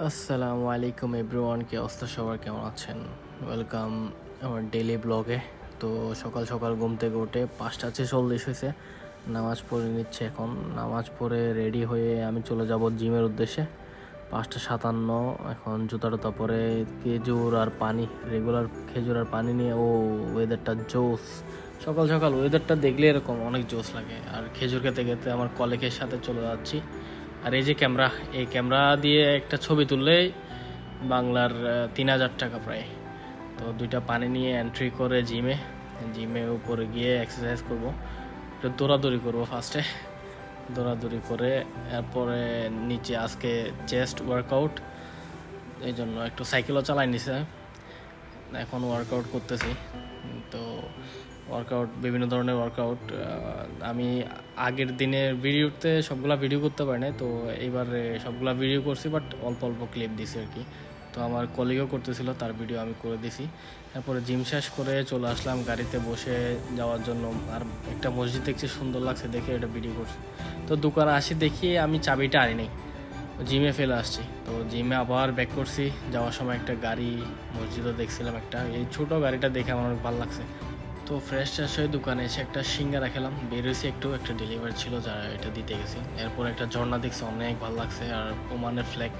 আসসালামু আলাইকুম এভরিওয়ান, কি অবস্থা সবার, কেমন আছেন? ওয়েলকাম আমার ডেইলি ব্লগে। তো সকাল সকাল ঘুম থেকে উঠে 5:40 হয়েছে, নামাজ পড়ে নিচ্ছে। এখন নামাজ পড়ে রেডি হয়ে আমি চলে যাব জিমের উদ্দেশ্যে। 5:57, এখন জুতা টুতা পরে খেজুর আর পানি, রেগুলার খেজুর আর পানি নিয়ে। ওয়েদারটা জোস, সকাল সকাল ওয়েদারটা দেখলে এরকম অনেক জোস লাগে। আর খেজুর খেতে খেতে আমার কলিগের সাথে চলে যাচ্ছি। আর এই যে ক্যামেরা, এই ক্যামেরা দিয়ে একটা ছবি তুললে বাংলার 3,000 টাকা প্রায়। তো 2টা পানি নিয়ে এন্ট্রি করে জিমে উপরে গিয়ে এক্সারসাইজ করব, একটু দৌড়াদৌড়ি করব ফার্স্টে। দৌড়াদৌড়ি করে এরপরে নিচে আজকে চেস্ট ওয়ার্কআউট, এই জন্য একটু সাইকেলও চালাই নিছে। এখন ওয়ার্কআউট করতেছি। তো ওয়ার্কআউট, বিভিন্ন ধরনের ওয়ার্কআউট। আমি আগের দিনের ভিডিওতে সবগুলা ভিডিও করতে পারি না, তো এইবারে সবগুলা ভিডিও করছি, বাট অল্প অল্প ক্লিপ দিছি আর কি। তো আমার কলিগও করতেছিল, তার ভিডিও আমি করে দিছি। তারপরে জিম শেষ করে চলে আসলাম গাড়িতে বসে যাওয়ার জন্য। আর একটা মসজিদ দেখছি, সুন্দর লাগছে দেখে এটা ভিডিও করছি। তো দোকানে আসি, দেখি আমি চাবিটা আনি নাই, জিমে ফেলে আসছি। তো জিমে আবার ব্যাক করছি। যাওয়ার সময় একটা গাড়ি, মসজিদও দেখছিলাম একটা, এই ছোটো গাড়িটা দেখে আমার অনেক ভালো লাগছে। তো ফ্রেশ ট্রেশ হয়ে দোকানে এসে একটা সিঙ্গারা খেলাম, বেরোইছি একটু, একটা ডেলিভারি ছিল যারা এটা দিতে গেছি। এরপর একটা ঝর্ণা দেখছি, অনেক ভালো লাগছে, আর ওমানের ফ্ল্যাগ।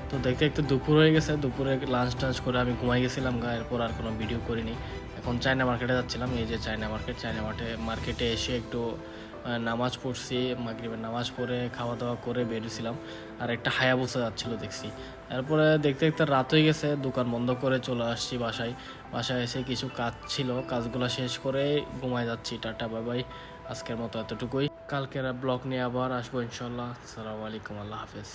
তো দেখতে দেখতে দুপুর হয়ে গেছে, দুপুরে লাঞ্চ টাঞ্চ করে আমি ঘুমাই গেছিলাম এরপর আর কোনো ভিডিও করিনি। এখন চায়না মার্কেটে যাচ্ছিলাম, এই যে চায়না মার্কেটে এসে একটু নামাজ পড়ছি, মাগরিবের নামাজ পড়ে খাওয়া দাওয়া করে বেরিয়েছিলাম। আর একটা হায়াবুসা যাচ্ছিলো দেখছি। এরপরে দেখতে দেখতে রাত হয়ে গেছে, দোকান বন্ধ করে চলে আসছি বাসায় এসে কিছু কাজ ছিল, কাজগুলো শেষ করে ঘুমায় যাচ্ছি। টাটা বাই বাই, আজকের মতো এতটুকুই। কালকের ব্লগ নিয়ে আবার আসবো ইনশাল্লাহ। আসসালামু আলাইকুম, আল্লাহ হাফেজ।